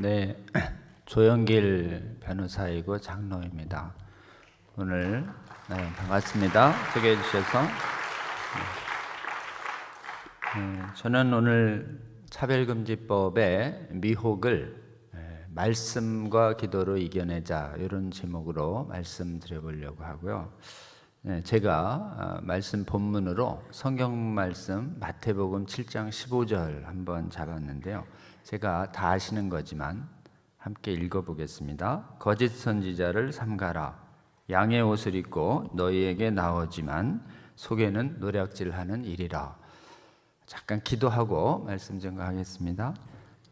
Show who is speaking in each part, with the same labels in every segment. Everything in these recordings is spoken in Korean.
Speaker 1: 네, 조영길 변호사이고 장로입니다. 오늘 반갑습니다. 소개해 주셔서. 저는 오늘 차별금지법의 미혹을 말씀과 기도로 이겨내자, 이런 제목으로 말씀드려보려고 하고요. 제가 말씀 본문으로 성경 말씀 마태복음 7장 15절 한번 잡았는데요. 제가 다 아시는 거지만 함께 읽어보겠습니다. 거짓 선지자를 삼가라. 양의 옷을 입고 너희에게 나오지만 속에는 노략질하는 일이라. 잠깐 기도하고 말씀 전가하겠습니다.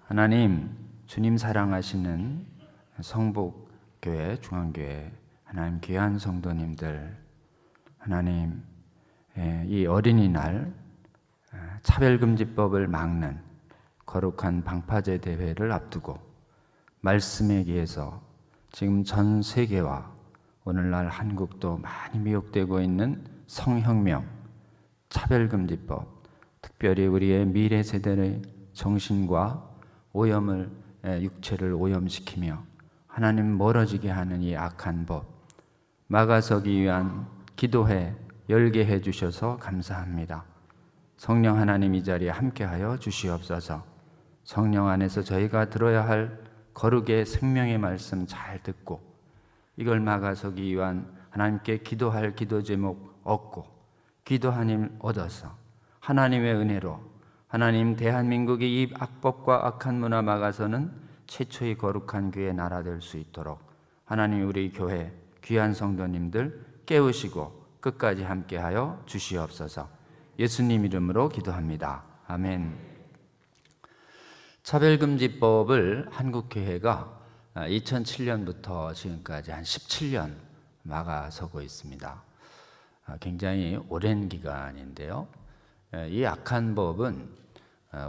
Speaker 1: 하나님, 주님 사랑하시는 성복교회, 중앙교회, 하나님 귀한 성도님들, 하나님, 이 어린이날 차별금지법을 막는 거룩한 방파제 대회를 앞두고 말씀에 기해서 지금 전 세계와 오늘날 한국도 많이 미혹되고 있는 성혁명, 차별금지법, 특별히 우리의 미래 세대의 정신과 오염을, 육체를 오염시키며 하나님 멀어지게 하는 이 악한 법, 막아서기 위한 기도회 열게 해주셔서 감사합니다. 성령 하나님 이 자리에 함께하여 주시옵소서. 성령 안에서 저희가 들어야 할 거룩의 생명의 말씀 잘 듣고 이걸 막아서기 위한 하나님께 기도할 기도 제목 얻고 기도한 힘 얻어서 하나님의 은혜로 하나님 대한민국이 이 악법과 악한 문화 막아서는 최초의 거룩한 교회 나라 될 수 있도록 하나님 우리 교회 귀한 성도님들 깨우시고 끝까지 함께하여 주시옵소서. 예수님 이름으로 기도합니다. 아멘. 차별금지법을 한국교회가 2007년부터 지금까지 한 17년 막아서고 있습니다. 굉장히 오랜 기간인데요. 이 악한 법은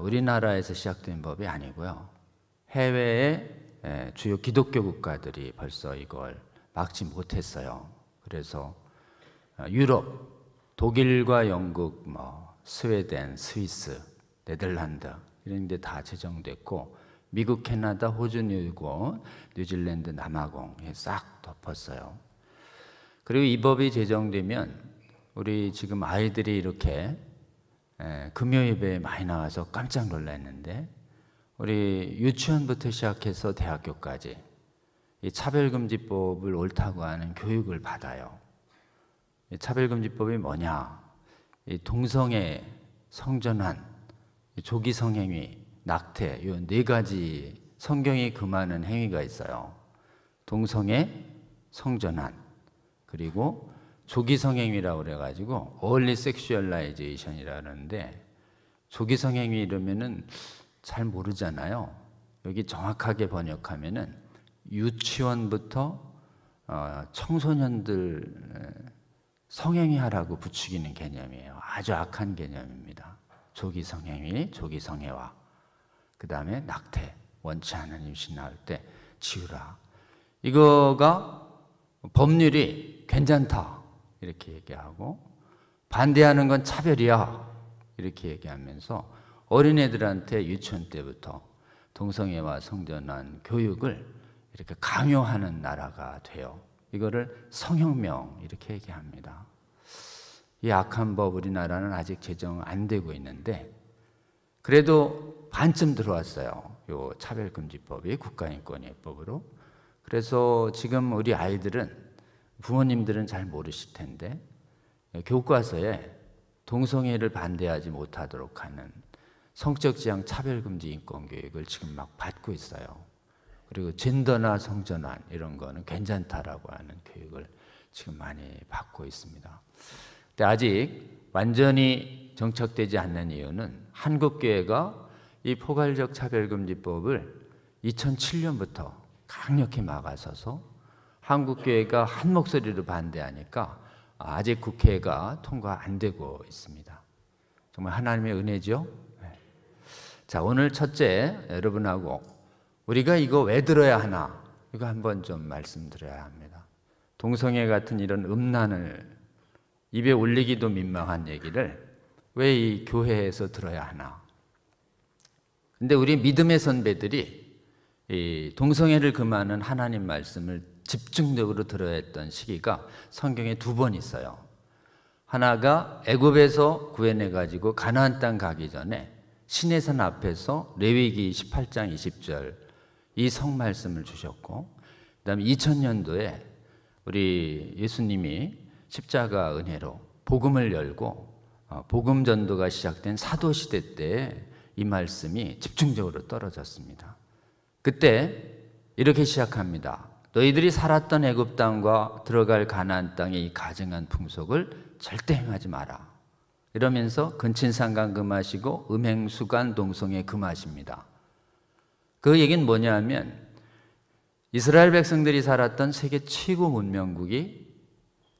Speaker 1: 우리나라에서 시작된 법이 아니고요. 해외의 주요 기독교 국가들이 벌써 이걸 막지 못했어요. 그래서 유럽, 독일과 영국, 스웨덴, 스위스, 네덜란드 이런 데 다 제정됐고 미국, 캐나다, 호주, 일본, 뉴질랜드, 남아공에 싹 덮었어요. 그리고 이 법이 제정되면 우리 지금 아이들이 이렇게 금요예배에 많이 나와서 깜짝 놀랐는데 우리 유치원부터 시작해서 대학교까지 이 차별금지법을 옳다고 하는 교육을 받아요. 이 차별금지법이 뭐냐? 이 동성애, 성전환, 조기 성행위, 낙태, 이 네 가지 성경이 금하는 행위가 있어요. 동성애, 성전환, 그리고 조기 성행위라고 그래가지고 early sexualization이라고 하는데 조기 성행위 이러면은 잘 모르잖아요. 여기 정확하게 번역하면은 유치원부터 청소년들 성행위 하라고 부추기는 개념이에요. 아주 악한 개념입니다. 조기 성행위, 조기 성애화, 그 다음에 낙태, 원치 않은 임신 나올 때 지우라. 이거가 법률이 괜찮다 이렇게 얘기하고 반대하는 건 차별이야 이렇게 얘기하면서 어린애들한테 유치원 때부터 동성애와 성전환 교육을 이렇게 강요하는 나라가 돼요. 이거를 성혁명 이렇게 얘기합니다. 이 악한 법 우리나라는 아직 제정 안 되고 있는데 그래도 반쯤 들어왔어요. 요 차별금지법이 국가인권예법으로. 그래서 지금 우리 아이들은 부모님들은 잘 모르실 텐데 교과서에 동성애를 반대하지 못하도록 하는 성적지향 차별금지 인권교육을 지금 막 받고 있어요. 그리고 젠더나 성전환 이런 거는 괜찮다라고 하는 교육을 지금 많이 받고 있습니다. 근데 아직 완전히 정착되지 않는 이유는 한국교회가 이 포괄적 차별금지법을 2007년부터 강력히 막아서서 한국교회가 한 목소리로 반대하니까 아직 국회가 통과 안 되고 있습니다. 정말 하나님의 은혜죠. 자, 오늘 첫째 여러분하고 우리가 이거 왜 들어야 하나 이거 한번 좀 말씀드려야 합니다. 동성애 같은 이런 음란을 입에 올리기도 민망한 얘기를 왜 이 교회에서 들어야 하나? 근데 우리 믿음의 선배들이 이 동성애를 금하는 하나님 말씀을 집중적으로 들어야 했던 시기가 성경에 2번 있어요. 하나가 애굽에서 구해내 가지고 가나안 땅 가기 전에 시내산 앞에서 레위기 18장 20절 이 성 말씀을 주셨고, 그다음에 2000년도에 우리 예수님이 십자가 은혜로 복음을 열고 복음 전도가 시작된 사도 시대 때 이 말씀이 집중적으로 떨어졌습니다. 그때 이렇게 시작합니다. 너희들이 살았던 애굽 땅과 들어갈 가나안 땅의 이 가증한 풍속을 절대 행하지 마라. 이러면서 근친상간 금하시고 음행수간 동성애 금하십니다. 그 얘기는 뭐냐면 이스라엘 백성들이 살았던 세계 최고 문명국이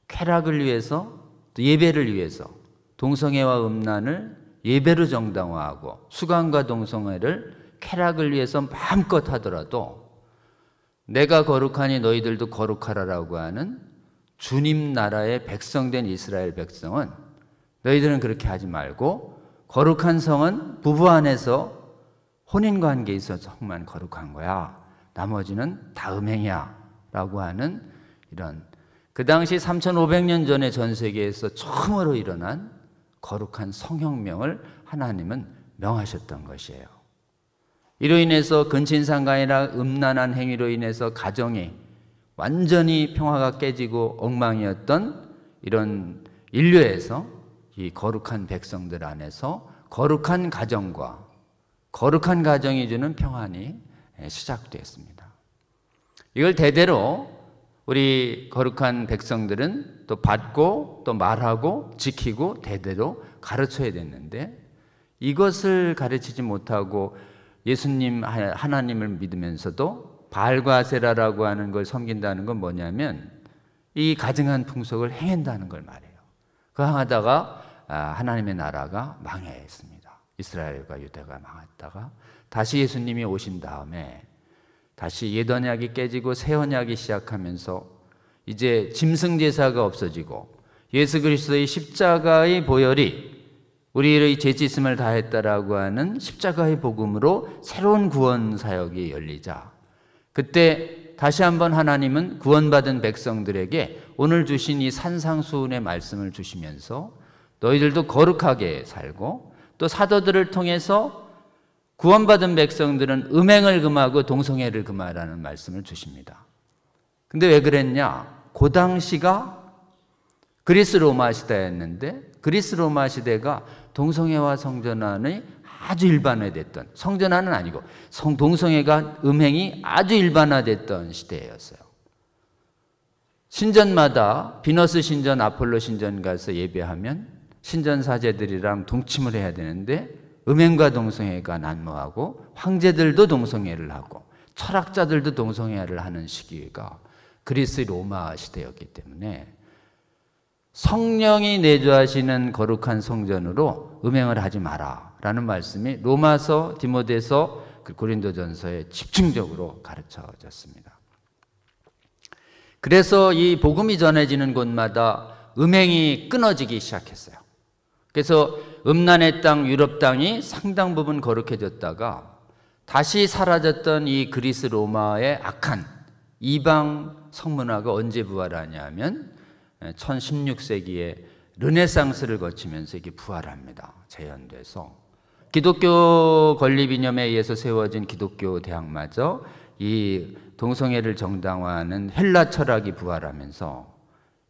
Speaker 1: 쾌락을 위해서 또 예배를 위해서 동성애와 음란을 예배로 정당화하고 수간과 동성애를 쾌락을 위해서 마음껏 하더라도 내가 거룩하니 너희들도 거룩하라라고 하는 주님 나라의 백성된 이스라엘 백성은 너희들은 그렇게 하지 말고 거룩한 성은 부부 안에서 혼인관계에 있어서 성만 거룩한 거야. 나머지는 다 음행이야 라고 하는 이런 그 당시 3500년 전에 전 세계에서 처음으로 일어난 거룩한 성혁명을 하나님은 명하셨던 것이에요. 이로 인해서 근친상간이나 음란한 행위로 인해서 가정이 완전히 평화가 깨지고 엉망이었던 이런 인류에서 이 거룩한 백성들 안에서 거룩한 가정과 거룩한 가정이 주는 평안이 시작되었습니다. 이걸 대대로 우리 거룩한 백성들은 또 받고 또 말하고 지키고 대대로 가르쳐야 됐는데 이것을 가르치지 못하고 예수님 하나님을 믿으면서도 바알과 아세라라고 하는 걸 섬긴다는 건 뭐냐면 이 가증한 풍속을 행한다는 걸 말해요. 그 행하다가 하나님의 나라가 망했습니다. 이스라엘과 유다가 망했다가 다시 예수님이 오신 다음에 다시 옛 언약이 깨지고 새 언약이 시작하면서 이제 짐승 제사가 없어지고 예수 그리스도의 십자가의 보혈이 우리의 죄 씻음을 다했다라고 하는 십자가의 복음으로 새로운 구원 사역이 열리자 그때 다시 한번 하나님은 구원받은 백성들에게 오늘 주신 이 산상수훈의 말씀을 주시면서 너희들도 거룩하게 살고 또 사도들을 통해서 구원받은 백성들은 음행을 금하고 동성애를 금하라는 말씀을 주십니다. 근데 왜 그랬냐? 그 당시가 그리스 로마 시대였는데 그리스 로마 시대가 동성애와 성전환이 아주 일반화됐던, 성전환은 아니고 동성애가 음행이 아주 일반화됐던 시대였어요. 신전마다 비너스 신전, 아폴로 신전 가서 예배하면 신전 사제들이랑 동침을 해야 되는데 음행과 동성애가 난무하고 황제들도 동성애를 하고 철학자들도 동성애를 하는 시기가 그리스 로마 시대였기 때문에 성령이 내주하시는 거룩한 성전으로 음행을 하지 마라 라는 말씀이 로마서, 디모데서, 고린도전서에 집중적으로 가르쳐졌습니다. 그래서 이 복음이 전해지는 곳마다 음행이 끊어지기 시작했어요. 그래서 음란의 땅, 유럽 땅이 상당 부분 거룩해졌다가 다시 사라졌던 이 그리스 로마의 악한 이방 성문화가 언제 부활하냐면 1016세기에 르네상스를 거치면서 이게 부활합니다. 재현돼서 기독교 건립 이념에 의해서 세워진 기독교 대학마저 이 동성애를 정당화하는 헬라 철학이 부활하면서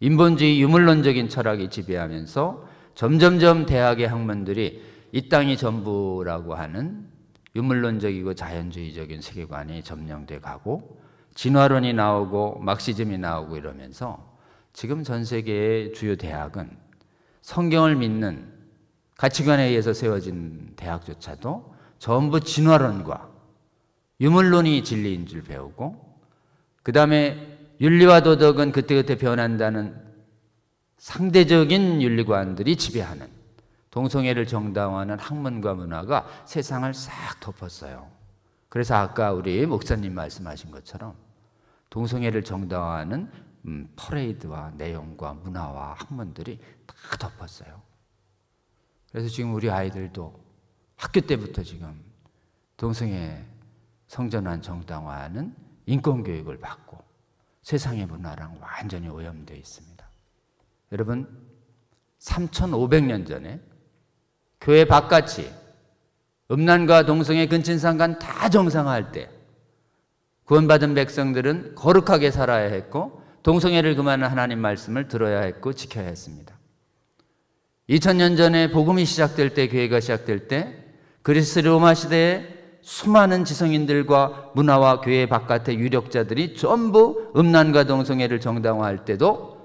Speaker 1: 인본주의 유물론적인 철학이 지배하면서 점점점 대학의 학문들이 이 땅이 전부라고 하는 유물론적이고 자연주의적인 세계관이 점령돼 가고 진화론이 나오고 막시즘이 나오고 이러면서 지금 전 세계의 주요 대학은 성경을 믿는 가치관에 의해서 세워진 대학조차도 전부 진화론과 유물론이 진리인 줄 배우고 그 다음에 윤리와 도덕은 그때그때 변한다는 상대적인 윤리관들이 지배하는 동성애를 정당화하는 학문과 문화가 세상을 싹 덮었어요. 그래서 아까 우리 목사님 말씀하신 것처럼 동성애를 정당화하는 퍼레이드와 내용과 문화와 학문들이 다 덮었어요. 그래서 지금 우리 아이들도 학교 때부터 지금 동성애 성전환 정당화하는 인권교육을 받고 세상의 문화랑 완전히 오염되어 있습니다. 여러분, 3,500년 전에 교회 바깥이 음란과 동성애 근친상간 다 정상화할 때 구원받은 백성들은 거룩하게 살아야 했고 동성애를 금하는 하나님 말씀을 들어야 했고 지켜야 했습니다. 2000년 전에 복음이 시작될 때, 교회가 시작될 때 그리스 로마 시대에 수많은 지성인들과 문화와 교회 바깥의 유력자들이 전부 음란과 동성애를 정당화할 때도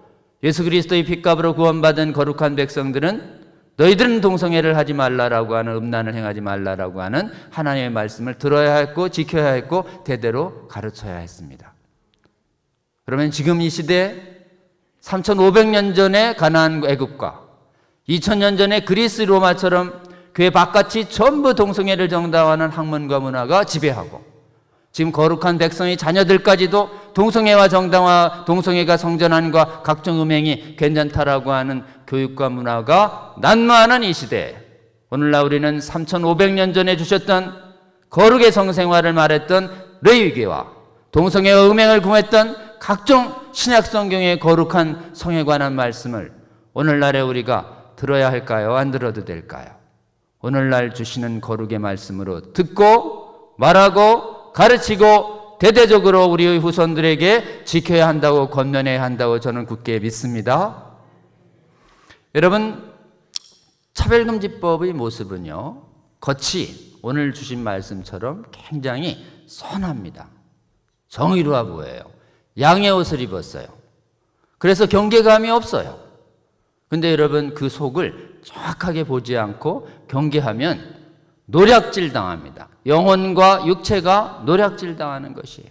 Speaker 1: 예수 그리스도의 핏값으로 구원받은 거룩한 백성들은 너희들은 동성애를 하지 말라라고 하는, 음란을 행하지 말라라고 하는 하나님의 말씀을 들어야 했고 지켜야 했고 대대로 가르쳐야 했습니다. 그러면 지금 이 시대 3,500년 전에 가나안 애굽과 2000년 전에 그리스 로마처럼 교회 바깥이 전부 동성애를 정당화하는 학문과 문화가 지배하고 지금 거룩한 백성의 자녀들까지도 동성애와 정당화, 동성애가 성전환과 각종 음행이 괜찮다라고 하는 교육과 문화가 난무하는 이 시대에 오늘날 우리는 3,500년 전에 주셨던 거룩의 성생활을 말했던 레위기와 동성애와 음행을 금했던 각종 신약 성경의 거룩한 성에 관한 말씀을 오늘날에 우리가 들어야 할까요? 안 들어도 될까요? 오늘날 주시는 거룩의 말씀으로 듣고 말하고 가르치고 대대적으로 우리의 후손들에게 지켜야 한다고, 권면해야 한다고 저는 굳게 믿습니다. 여러분, 차별금지법의 모습은요, 겉이 오늘 주신 말씀처럼 굉장히 선합니다. 정의로워 보여요. 양의 옷을 입었어요. 그래서 경계감이 없어요. 근데 여러분, 그 속을 정확하게 보지 않고 경계하면 노략질 당합니다. 영혼과 육체가 노략질 당하는 것이에요.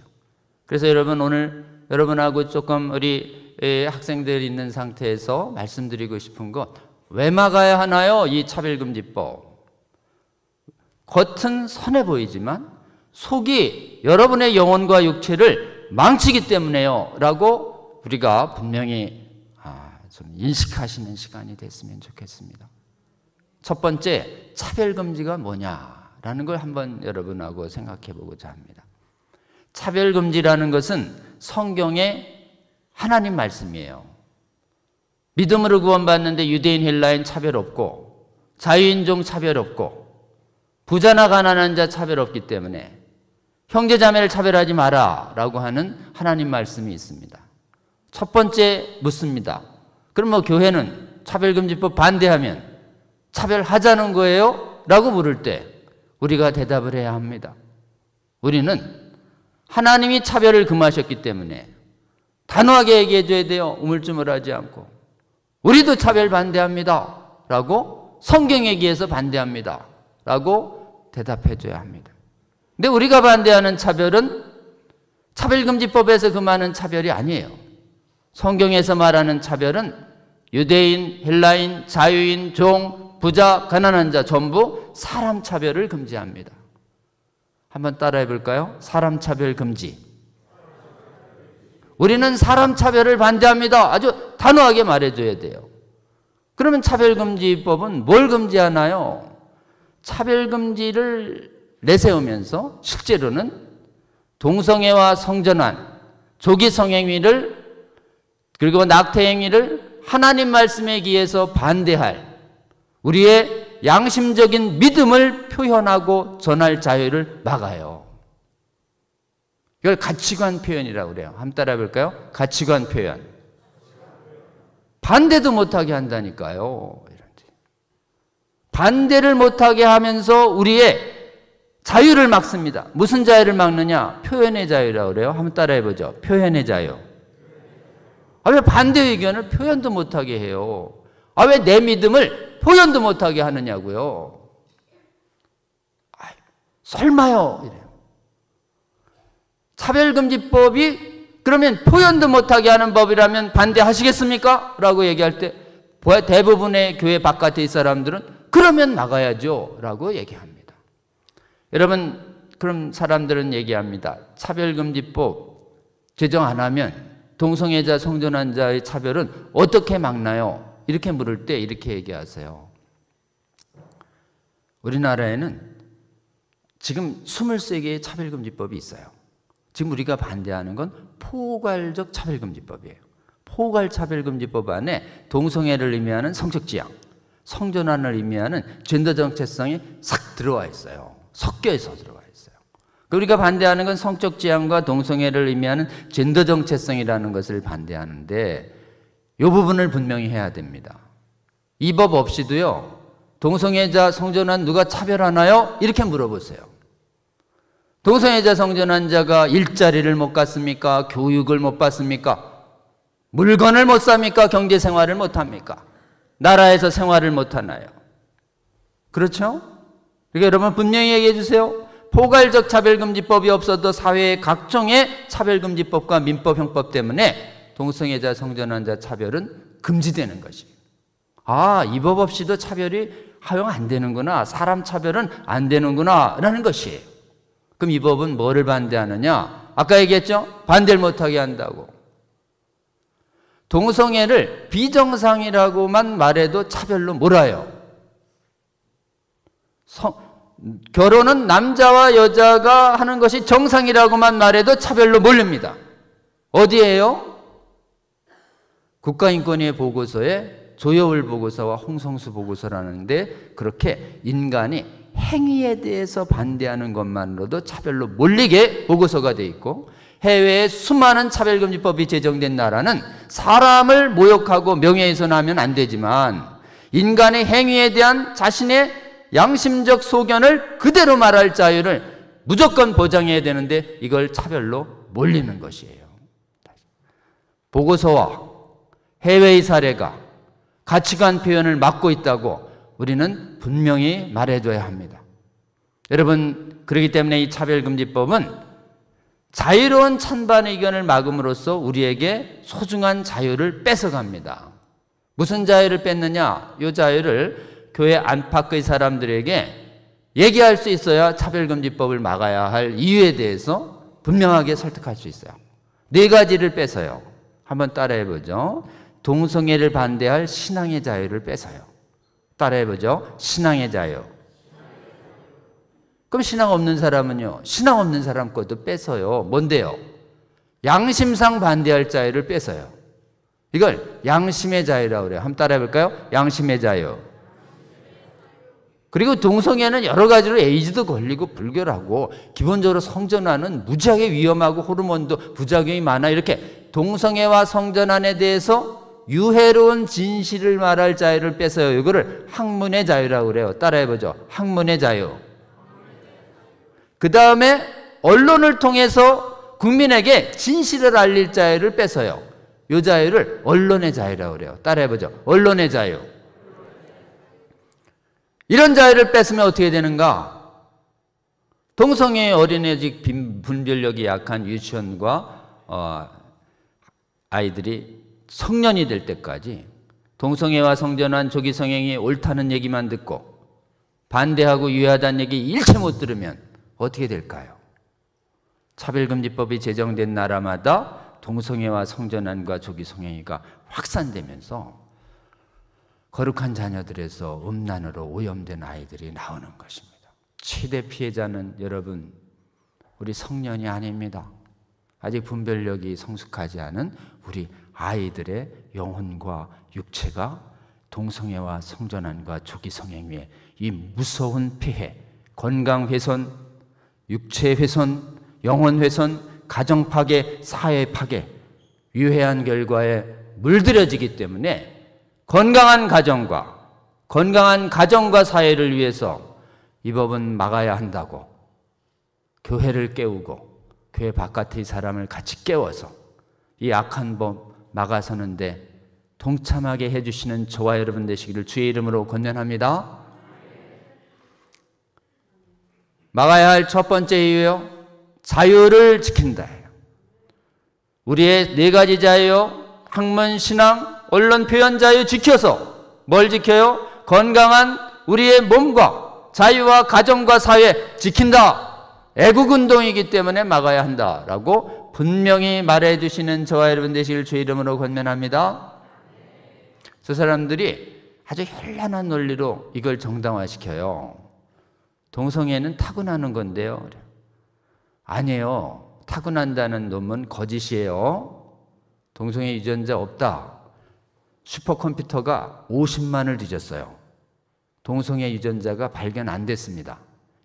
Speaker 1: 그래서 여러분, 오늘 여러분하고 조금 우리 학생들 있는 상태에서 말씀드리고 싶은 것, 왜 막아야 하나요? 이 차별금지법. 겉은 선해 보이지만 속이 여러분의 영혼과 육체를 망치기 때문에요 라고 우리가 분명히 좀 인식하시는 시간이 됐으면 좋겠습니다. 첫 번째, 차별금지가 뭐냐라는 걸 한번 여러분하고 생각해 보고자 합니다. 차별금지라는 것은 성경의 하나님 말씀이에요. 믿음으로 구원받는데 유대인 헬라인 차별 없고 자유인종 차별 없고 부자나 가난한 자 차별 없기 때문에 형제자매를 차별하지 마라 라고 하는 하나님 말씀이 있습니다. 첫 번째 묻습니다. 그럼 뭐 교회는 차별금지법 반대하면 차별하자는 거예요? 라고 물을 때 우리가 대답을 해야 합니다. 우리는 하나님이 차별을 금하셨기 때문에 단호하게 얘기해 줘야 돼요. 우물쭈물하지 않고. 우리도 차별 반대합니다 라고, 성경 얘기해서 반대합니다 라고 대답해 줘야 합니다. 근데 우리가 반대하는 차별은 차별금지법에서 금하는 차별이 아니에요. 성경에서 말하는 차별은 유대인, 헬라인, 자유인, 종, 부자, 가난한 자 전부 사람 차별을 금지합니다. 한번 따라해 볼까요? 사람 차별 금지. 우리는 사람 차별을 반대합니다. 아주 단호하게 말해줘야 돼요. 그러면 차별금지법은 뭘 금지하나요? 차별금지를 내세우면서 실제로는 동성애와 성전환, 조기 성행위를, 그리고 낙태행위를 하나님 말씀에 기해서 반대할 우리의 양심적인 믿음을 표현하고 전할 자유를 막아요. 이걸 가치관 표현이라고 그래요. 한번 따라해 볼까요? 가치관 표현. 반대도 못하게 한다니까요. 반대를 못하게 하면서 우리의 자유를 막습니다. 무슨 자유를 막느냐? 표현의 자유라고 그래요. 한번 따라해 보죠. 표현의 자유. 왜 반대 의견을 표현도 못하게 해요? 왜 내 믿음을 표현도 못하게 하느냐고요? 설마요. 이래요. 차별금지법이 그러면 표현도 못하게 하는 법이라면 반대하시겠습니까? 라고 얘기할 때 대부분의 교회 바깥의 사람들은 그러면 막아야죠 라고 얘기합니다. 여러분, 그럼 사람들은 얘기합니다. 차별금지법 제정 안 하면 동성애자, 성전환자의 차별은 어떻게 막나요? 이렇게 물을 때 이렇게 얘기하세요. 우리나라에는 지금 23개의 차별금지법이 있어요. 지금 우리가 반대하는 건 포괄적 차별금지법이에요. 포괄 차별금지법 안에 동성애를 의미하는 성적지향, 성전환을 의미하는 젠더 정체성이 싹 들어와 있어요. 섞여서 들어와 있어요. 우리가 반대하는 건 성적 지향과 동성애를 의미하는 젠더 정체성이라는 것을 반대하는데 이 부분을 분명히 해야 됩니다. 이 법 없이도요, 동성애자 성전환 누가 차별하나요? 이렇게 물어보세요. 동성애자 성전환자가 일자리를 못 갖습니까? 교육을 못 받습니까? 물건을 못 삽니까? 경제생활을 못 합니까? 나라에서 생활을 못 하나요? 그렇죠? 그러니까 여러분 분명히 얘기해 주세요. 포괄적 차별금지법이 없어도 사회의 각종의 차별금지법과 민법, 형법 때문에 동성애자 성전환자 차별은 금지되는 것이에요. 아, 이 법 없이도 차별이 허용 안 되는구나, 사람 차별은 안 되는구나 라는 것이에요. 그럼 이 법은 뭐를 반대하느냐? 아까 얘기했죠? 반대를 못하게 한다고. 동성애를 비정상이라고만 말해도 차별로 몰아요. 결혼은 남자와 여자가 하는 것이 정상이라고만 말해도 차별로 몰립니다. 어디에요? 국가인권위의 보고서에 조여울 보고서와 홍성수 보고서라는데 그렇게 인간이 행위에 대해서 반대하는 것만으로도 차별로 몰리게 보고서가 돼 있고, 해외에 수많은 차별금지법이 제정된 나라는 사람을 모욕하고 명예훼손하면 안 되지만 인간의 행위에 대한 자신의 양심적 소견을 그대로 말할 자유를 무조건 보장해야 되는데 이걸 차별로 몰리는 것이에요. 보고서와 해외의 사례가 가치관 표현을 막고 있다고 우리는 분명히 말해줘야 합니다. 여러분, 그렇기 때문에 이 차별금지법은 자유로운 찬반 의견을 막음으로써 우리에게 소중한 자유를 뺏어갑니다. 무슨 자유를 뺏느냐? 이 자유를 교회 안팎의 사람들에게 얘기할 수 있어야 차별금지법을 막아야 할 이유에 대해서 분명하게 설득할 수 있어요. 4가지를 뺏어요. 한번 따라해보죠. 동성애를 반대할 신앙의 자유를 뺏어요. 따라해보죠. 신앙의 자유. 그럼 신앙 없는 사람은요, 신앙 없는 사람 것도 뺏어요. 뭔데요? 양심상 반대할 자유를 뺏어요. 이걸 양심의 자유라고 그래요. 한번 따라해볼까요? 양심의 자유. 그리고 동성애는 여러 가지로 에이즈도 걸리고 불결하고 기본적으로 성전환은 무지하게 위험하고 호르몬도 부작용이 많아. 이렇게 동성애와 성전환에 대해서 유해로운 진실을 말할 자유를 뺏어요. 이거를 학문의 자유라고 그래요. 따라해보죠. 학문의 자유. 그 다음에 언론을 통해서 국민에게 진실을 알릴 자유를 뺏어요. 이 자유를 언론의 자유라고 그래요. 따라해보죠. 언론의 자유. 이런 자유를 뺏으면 어떻게 되는가? 동성애 어린애집 분별력이 약한 유치원과 아이들이 성년이 될 때까지 동성애와 성전환, 조기 성행이 옳다는 얘기만 듣고 반대하고 유해하다는 얘기 일체 못 들으면 어떻게 될까요? 차별금지법이 제정된 나라마다 동성애와 성전환과 조기 성행위가 확산되면서 거룩한 자녀들에서 음란으로 오염된 아이들이 나오는 것입니다. 최대 피해자는 여러분, 우리 성년이 아닙니다. 아직 분별력이 성숙하지 않은 우리 아이들의 영혼과 육체가 동성애와 성전환과 조기 성행위의 이 무서운 피해, 건강 훼손, 육체 훼손, 영혼 훼손, 가정 파괴, 사회 파괴, 유해한 결과에 물들여지기 때문에 건강한 가정과 사회를 위해서 이 법은 막아야 한다고 교회를 깨우고 교회 바깥의 사람을 같이 깨워서 이 악한 법 막아서는데 동참하게 해주시는 저와 여러분 되시기를 주의 이름으로 권면합니다. 막아야 할 첫 번째 이유요, 자유를 지킨다. 우리의 4가지 자유, 학문, 신앙, 언론 표현 자유 지켜서 뭘 지켜요? 건강한 우리의 몸과 자유와 가정과 사회 지킨다. 애국운동이기 때문에 막아야 한다라고 분명히 말해주시는 저와 여러분 되시길 주의 이름으로 권면합니다. 저 사람들이 아주 현란한 논리로 이걸 정당화시켜요. 동성애는 타고나는 건데요. 아니에요. 타고난다는 놈은 거짓이에요. 동성애 유전자 없다. 슈퍼컴퓨터가 50만을 뒤졌어요. 동성애 유전자가 발견 안 됐습니다.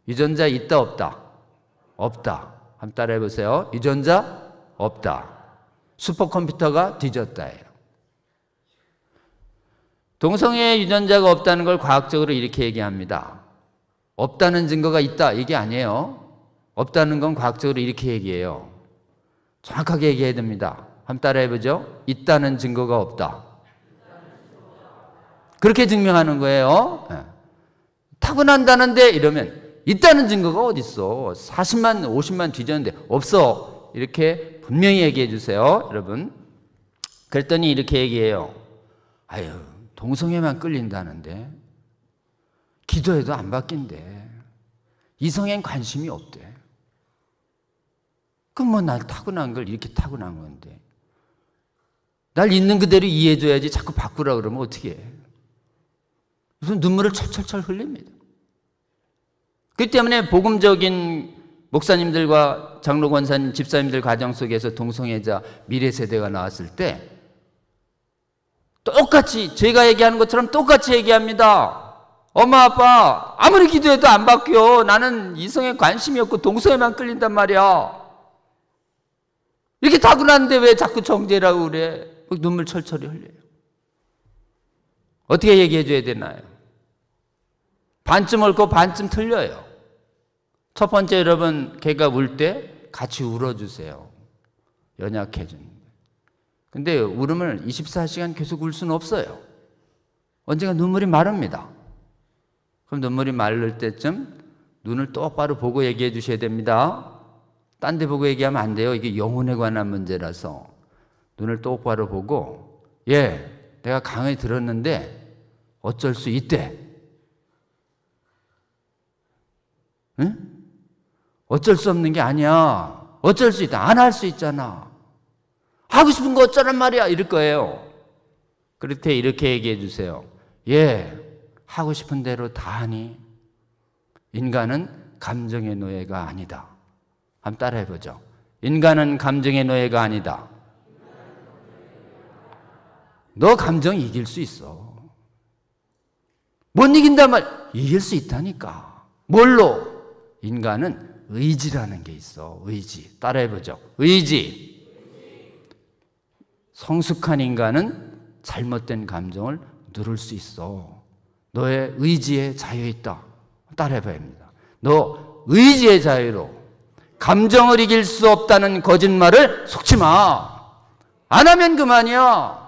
Speaker 1: 유전자 있다 없다? 없다. 한번 따라해 보세요. 유전자 없다. 슈퍼컴퓨터가 뒤졌다예요. 동성애 유전자가 없다는 걸 과학적으로 이렇게 얘기합니다. 없다는 증거가 있다 이게 아니에요. 없다는 건 과학적으로 이렇게 얘기해요. 정확하게 얘기해야 됩니다. 한번 따라해 보죠. 있다는 증거가 없다. 그렇게 증명하는 거예요. 타고난다는데 이러면 있다는 증거가 어디 있어? 40만 50만 뒤졌는데 없어. 이렇게 분명히 얘기해 주세요, 여러분. 그랬더니 이렇게 얘기해요. 아유, 동성애만 끌린다는데 기도해도 안 바뀐대. 이성엔 관심이 없대. 그럼 뭐 날 타고난 걸 이렇게 타고난 건데 날 있는 그대로 이해해줘야지 자꾸 바꾸라 그러면 어떻게 해? 무슨 눈물을 철철철 흘립니다. 그렇기 때문에 복음적인 목사님들과 장로 권사님, 집사님들 가정 속에서 동성애자 미래 세대가 나왔을 때 똑같이 제가 얘기하는 것처럼 똑같이 얘기합니다. 엄마 아빠 아무리 기도해도 안 바뀌어. 나는 이성에 관심이 없고 동성애만 끌린단 말이야. 이렇게 타고났는데 왜 자꾸 정죄라고 그래? 눈물 철철이 흘려요. 어떻게 얘기해 줘야 되나요? 반쯤 옳고 반쯤 틀려요. 첫 번째, 여러분 걔가 울 때 같이 울어주세요. 연약해지는. 근데 울음을 24시간 계속 울 수는 없어요. 언젠가 눈물이 마릅니다. 그럼 눈물이 마를 때쯤 눈을 똑바로 보고 얘기해 주셔야 됩니다. 딴 데 보고 얘기하면 안 돼요. 이게 영혼에 관한 문제라서. 눈을 똑바로 보고 내가 강의 들었는데 어쩔 수 있대. 응? 어쩔 수 없는 게 아니야. 어쩔 수 있다. 안 할 수 있잖아. 하고 싶은 거 어쩌란 말이야. 이럴 거예요. 그럴 때 이렇게 얘기해 주세요. 하고 싶은 대로 다 하니 인간은 감정의 노예가 아니다. 한번 따라해 보죠. 인간은 감정의 노예가 아니다. 너 감정 이길 수 있어. 못 이긴단 말, 이길 수 있다니까. 뭘로? 인간은 의지라는 게 있어. 의지. 따라해 보죠. 의지. 성숙한 인간은 잘못된 감정을 누를 수 있어. 너의 의지에 자유 있다. 따라해 봐야 합니다. 너 의지의 자유로 감정을 이길 수 없다는 거짓말을 속지 마. 안 하면 그만이야.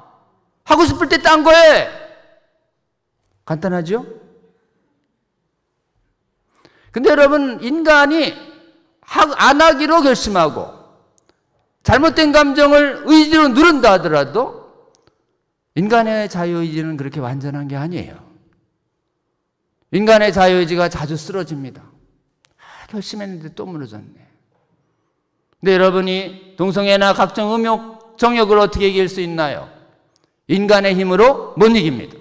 Speaker 1: 하고 싶을 때 딴 거 해. 간단하죠? 근데 여러분, 인간이 안 하기로 결심하고 잘못된 감정을 의지로 누른다 하더라도 인간의 자유의지는 그렇게 완전한 게 아니에요. 인간의 자유의지가 자주 쓰러집니다. 결심했는데 또 무너졌네. 근데 여러분이 동성애나 각종 음욕, 정욕을 어떻게 이길 수 있나요? 인간의 힘으로 못 이깁니다.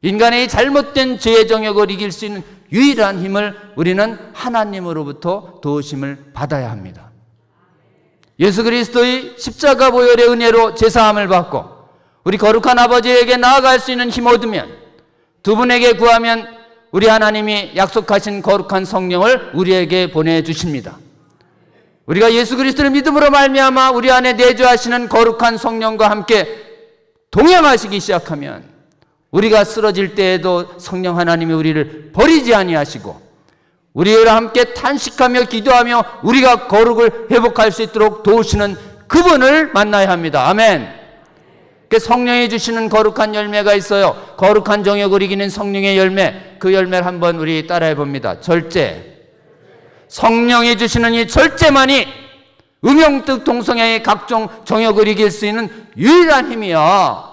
Speaker 1: 인간의 잘못된 죄의 정욕을 이길 수 있는 유일한 힘을 우리는 하나님으로부터 도우심을 받아야 합니다. 예수 그리스도의 십자가 보혈의 은혜로 제사함을 받고 우리 거룩한 아버지에게 나아갈 수 있는 힘 얻으면, 두 분에게 구하면 우리 하나님이 약속하신 거룩한 성령을 우리에게 보내주십니다. 우리가 예수 그리스도를 믿음으로 말미암아 우리 안에 내주하시는 거룩한 성령과 함께 동행하시기 시작하면 우리가 쓰러질 때에도 성령 하나님이 우리를 버리지 아니하시고 우리와 함께 탄식하며 기도하며 우리가 거룩을 회복할 수 있도록 도우시는 그분을 만나야 합니다. 아멘. 성령이 주시는 거룩한 열매가 있어요. 거룩한 정욕을 이기는 성령의 열매, 그 열매를 한번 우리 따라해 봅니다. 절제. 성령이 주시는 이 절제만이 음용뜻 동성애의 각종 정욕을 이길 수 있는 유일한 힘이야.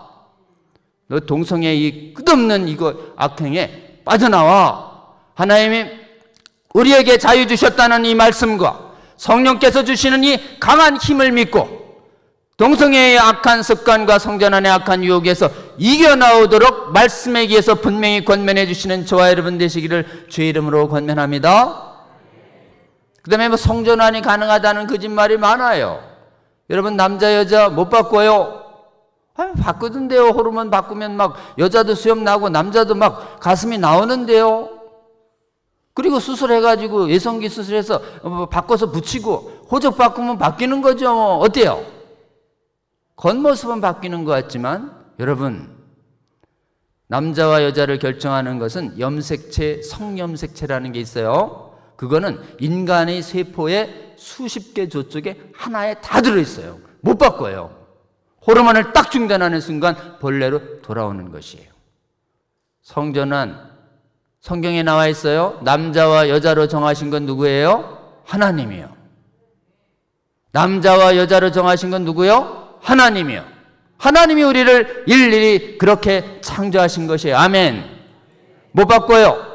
Speaker 1: 너 동성애 이 끝없는 이거 악행에 빠져나와. 하나님이 우리에게 자유 주셨다는 이 말씀과 성령께서 주시는 이 강한 힘을 믿고 동성애의 악한 습관과 성전 안의 악한 유혹에서 이겨나오도록 말씀에 의해서 분명히 권면해 주시는 저와 여러분 되시기를 주의 이름으로 권면합니다. 그 다음에 성전 안이 가능하다는 거짓말이 많아요. 여러분, 남자 여자 못 바꿔요? 바꾸던데요. 호르몬 바꾸면 막 여자도 수염 나고 남자도 막 가슴이 나오는데요. 그리고 수술해가지고 예성기 수술해서 바꿔서 붙이고 호적 바꾸면 바뀌는 거죠. 어때요? 겉모습은 바뀌는 것 같지만 여러분, 남자와 여자를 결정하는 것은 염색체, 성염색체라는 게 있어요. 그거는 인간의 세포의 수십 개 조쪽에 하나에 다 들어있어요. 못 바꿔요. 호르몬을 딱 중단하는 순간 본래로 돌아오는 것이에요. 성전환, 성경에 나와 있어요. 남자와 여자로 정하신 건 누구예요? 하나님이요. 남자와 여자로 정하신 건 누구요? 하나님이요. 하나님이 우리를 일일이 그렇게 창조하신 것이에요. 아멘. 못 바꿔요.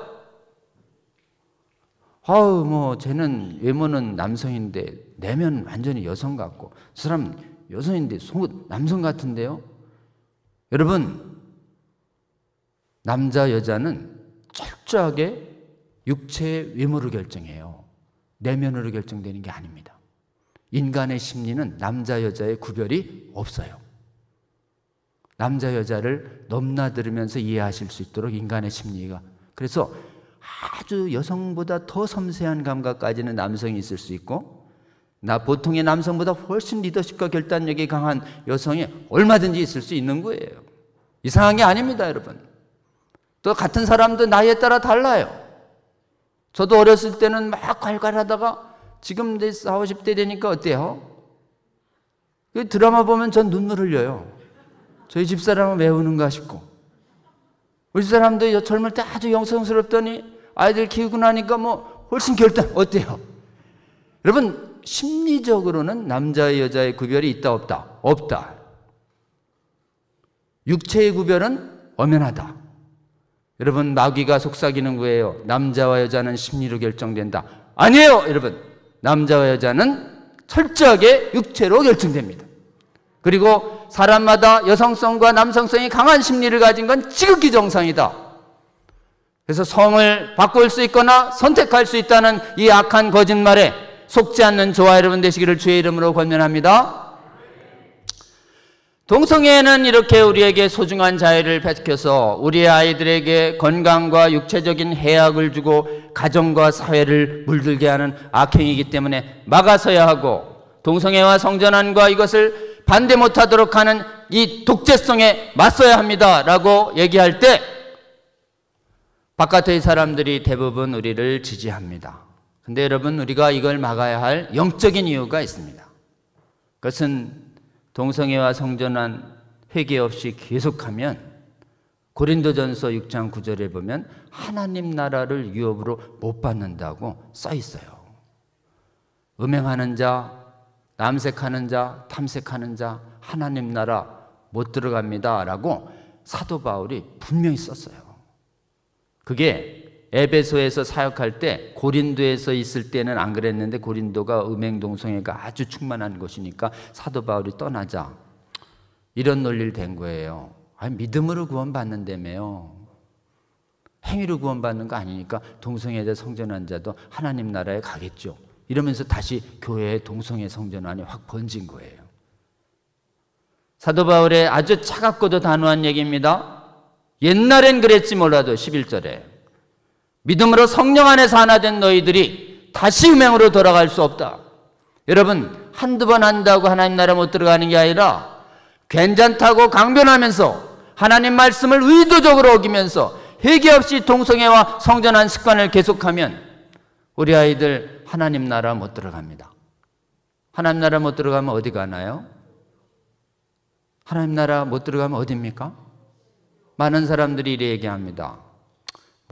Speaker 1: 쟤는 외모는 남성인데 내면 완전히 여성 같고, 저 사람 여성인데 속은 남성 같은데요. 여러분, 남자 여자는 철저하게 육체의 외모로 결정해요. 내면으로 결정되는 게 아닙니다. 인간의 심리는 남자 여자의 구별이 없어요. 남자 여자를 넘나들으면서 이해하실 수 있도록 인간의 심리가, 그래서 아주 여성보다 더 섬세한 감각까지는 남성이 있을 수 있고, 보통의 남성보다 훨씬 리더십과 결단력이 강한 여성이 얼마든지 있을 수 있는 거예요. 이상한 게 아닙니다, 여러분. 또 같은 사람도 나이에 따라 달라요. 저도 어렸을 때는 막 괄괄하다가 지금 이제 40, 50대 되니까 어때요? 드라마 보면 전 눈물 흘려요. 저희 집사람은 왜 우는가 싶고. 우리 집사람도 젊을 때 아주 영성스럽더니 아이들 키우고 나니까 훨씬 결단, 어때요? 여러분, 심리적으로는 남자와 여자의 구별이 있다 없다? 없다. 육체의 구별은 엄연하다. 여러분, 마귀가 속삭이는 거예요. 남자와 여자는 심리로 결정된다. 아니에요, 여러분. 남자와 여자는 철저하게 육체로 결정됩니다. 그리고 사람마다 여성성과 남성성이 강한 심리를 가진 건 지극히 정상이다. 그래서 성을 바꿀 수 있거나 선택할 수 있다는 이 악한 거짓말에 속지 않는 저와 여러분 되시기를 주의 이름으로 권면합니다. 동성애는 이렇게 우리에게 소중한 자유를 뺏겨서 우리의 아이들에게 건강과 육체적인 해악을 주고 가정과 사회를 물들게 하는 악행이기 때문에 막아서야 하고, 동성애와 성전환과 이것을 반대 못하도록 하는 이 독재성에 맞서야 합니다 라고 얘기할 때 바깥의 사람들이 대부분 우리를 지지합니다. 근데 여러분, 우리가 이걸 막아야 할 영적인 이유가 있습니다. 그것은 동성애와 성전환 회개 없이 계속하면 고린도전서 6장 9절에 보면 하나님 나라를 유업으로 못 받는다고 써 있어요. 음행하는 자, 남색하는 자, 탐색하는 자 하나님 나라 못 들어갑니다 라고 사도 바울이 분명히 썼어요. 그게 에베소에서 사역할 때, 고린도에서 있을 때는 안 그랬는데 고린도가 음행 동성애가 아주 충만한 곳이니까 사도 바울이 떠나자 이런 논리를 댄 거예요. 믿음으로 구원받는다며요. 행위로 구원받는 거 아니니까 동성애자 성전환 자도 하나님 나라에 가겠죠. 이러면서 다시 교회의 동성애 성전환이 확 번진 거예요. 사도 바울의 아주 차갑고도 단호한 얘기입니다. 옛날엔 그랬지 몰라도 11절에 믿음으로 성령 안에서 하나 된 너희들이 다시 음행으로 돌아갈 수 없다. 여러분, 한두 번 한다고 하나님 나라 못 들어가는 게 아니라 괜찮다고 강변하면서 하나님 말씀을 의도적으로 어기면서 회개 없이 동성애와 성전환 습관을 계속하면 우리 아이들 하나님 나라 못 들어갑니다. 하나님 나라 못 들어가면 어디 가나요? 하나님 나라 못 들어가면 어디입니까? 많은 사람들이 이래 얘기합니다.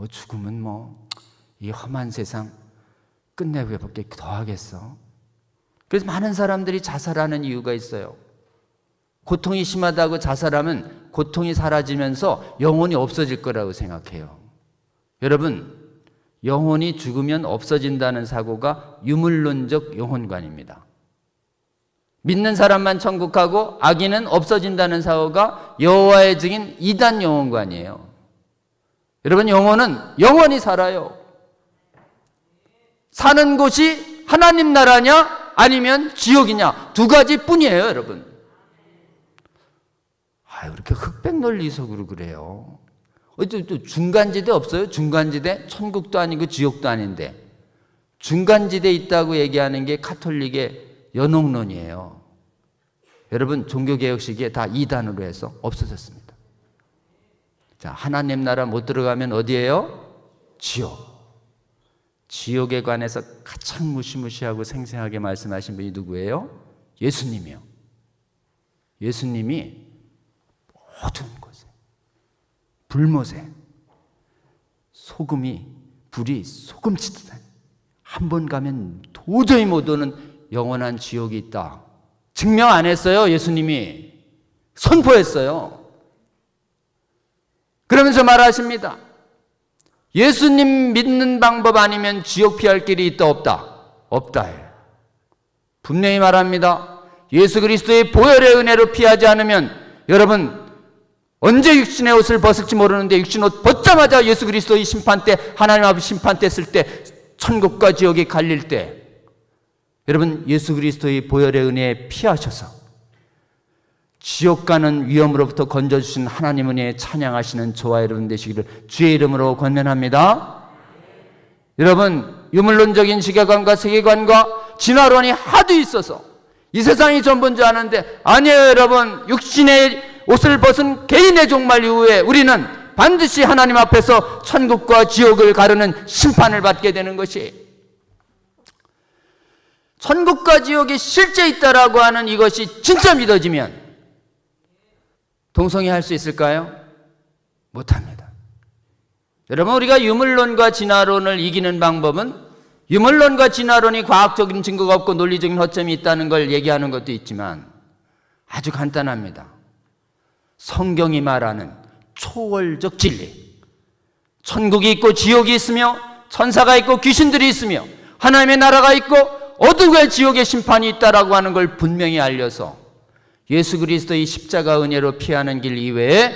Speaker 1: 죽으면 이 험한 세상 끝내고 몇 더 하겠어. 그래서 많은 사람들이 자살하는 이유가 있어요. 고통이 심하다고 자살하면 고통이 사라지면서 영혼이 없어질 거라고 생각해요. 여러분, 영혼이 죽으면 없어진다는 사고가 유물론적 영혼관입니다. 믿는 사람만 천국 가고 악인은 없어진다는 사고가 여호와의 증인 이단 영혼관이에요. 여러분, 영혼은 영원히 살아요. 사는 곳이 하나님 나라냐 아니면 지옥이냐, 두 가지뿐이에요, 여러분. 아유, 그렇게 흑백 논리석으로 그래요. 또 중간지대 없어요? 중간지대? 천국도 아니고 지옥도 아닌데 중간지대에 있다고 얘기하는 게 가톨릭의 연옥론이에요. 여러분, 종교개혁 시기에 다 이단으로 해서 없어졌습니다. 자, 하나님 나라 못 들어가면 어디예요? 지옥. 지옥에 관해서 가장 무시무시하고 생생하게 말씀하신 분이 누구예요? 예수님이요. 예수님이 모든 곳에 불못에 불이 소금치듯 한 번 가면 도저히 못 오는 영원한 지옥이 있다. 증명 안 했어요. 예수님이 선포했어요. 그러면서 말하십니다. 예수님 믿는 방법 아니면 지옥 피할 길이 있다 없다? 없다. 분명히 말합니다. 예수 그리스도의 보혈의 은혜로 피하지 않으면 여러분 언제 육신의 옷을 벗을지 모르는데 육신 옷 벗자마자 예수 그리스도의 심판대, 하나님 앞에 심판대 쓸 때, 천국과 지옥이 갈릴 때 여러분 예수 그리스도의 보혈의 은혜에 피하셔서 지옥 가는 위험으로부터 건져주신 하나님 은혜에 찬양하시는 저와 여러분 되시기를 주의 이름으로 권면합니다. 여러분, 유물론적인 시계관과 세계관과 진화론이 하도 있어서 이 세상이 전부인 줄 아는데 아니에요. 여러분, 육신의 옷을 벗은 개인의 종말 이후에 우리는 반드시 하나님 앞에서 천국과 지옥을 가르는 심판을 받게 되는 것이, 천국과 지옥이 실제 있다라고 하는 이것이 진짜 믿어지면 동성애 할 수 있을까요? 못합니다. 여러분, 우리가 유물론과 진화론을 이기는 방법은 유물론과 진화론이 과학적인 증거가 없고 논리적인 허점이 있다는 걸 얘기하는 것도 있지만 아주 간단합니다. 성경이 말하는 초월적 진리, 천국이 있고 지옥이 있으며 천사가 있고 귀신들이 있으며 하나님의 나라가 있고 어둠과 지옥의 심판이 있다라고 하는 걸 분명히 알려서 예수 그리스도의 십자가 은혜로 피하는 길 이외에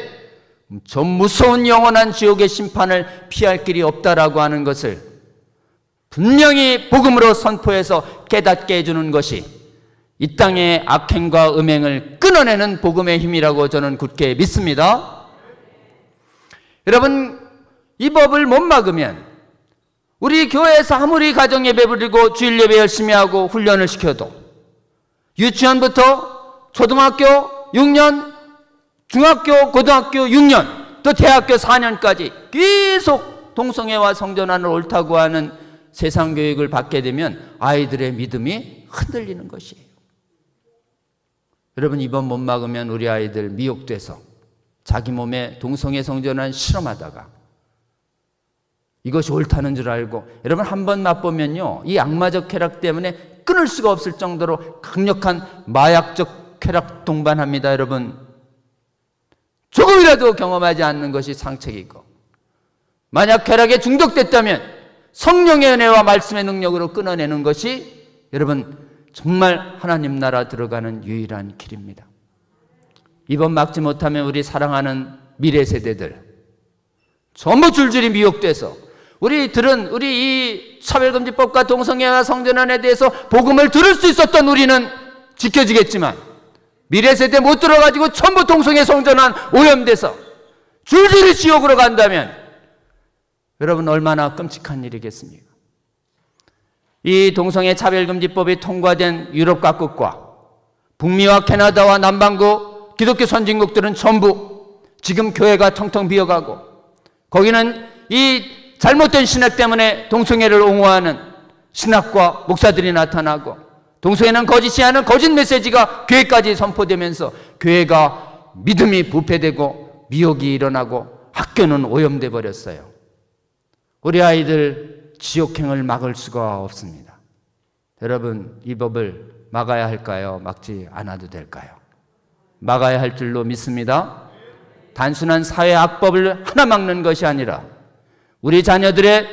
Speaker 1: 저 무서운 영원한 지옥의 심판을 피할 길이 없다라고 하는 것을 분명히 복음으로 선포해서 깨닫게 해주는 것이 이 땅의 악행과 음행을 끊어내는 복음의 힘이라고 저는 굳게 믿습니다. 여러분, 이 법을 못 막으면 우리 교회에서 아무리 가정예배 부리고 주일예배 열심히 하고 훈련을 시켜도 유치원부터 초등학교 6년, 중학교, 고등학교 6년, 또 대학교 4년까지 계속 동성애와 성전환을 옳다고 하는 세상 교육을 받게 되면 아이들의 믿음이 흔들리는 것이에요. 여러분, 이번 못 막으면 우리 아이들 미혹돼서 자기 몸에 동성애 성전환 실험하다가 이것이 옳다는 줄 알고, 여러분 한 번 맛보면요 이 악마적 쾌락 때문에 끊을 수가 없을 정도로 강력한 마약적 쾌락 동반합니다. 여러분, 조금이라도 경험하지 않는 것이 상책이고, 만약 쾌락에 중독됐다면 성령의 은혜와 말씀의 능력으로 끊어내는 것이 여러분 정말 하나님 나라 들어가는 유일한 길입니다. 이번 막지 못하면 우리 사랑하는 미래 세대들 전부 줄줄이 미혹돼서 우리 이 차별금지법과 동성애와 성전환에 대해서 복음을 들을 수 있었던 우리는 지켜지겠지만 미래 세대 못 들어가지고 전부 동성애 성전환 오염돼서 줄줄이 지옥으로 간다면 여러분 얼마나 끔찍한 일이겠습니까? 이 동성애 차별금지법이 통과된 유럽 각국과 북미와 캐나다와 남반구 기독교 선진국들은 전부 지금 교회가 텅텅 비어가고, 거기는 이 잘못된 신학 때문에 동성애를 옹호하는 신학과 목사들이 나타나고, 동성애는 거짓이 하는 거짓 메시지가 교회까지 선포되면서 교회가 믿음이 부패되고 미혹이 일어나고 학교는 오염돼 버렸어요. 우리 아이들 지옥행을 막을 수가 없습니다. 여러분, 이 법을 막아야 할까요? 막지 않아도 될까요? 막아야 할 줄로 믿습니다. 단순한 사회 악법을 하나 막는 것이 아니라 우리 자녀들의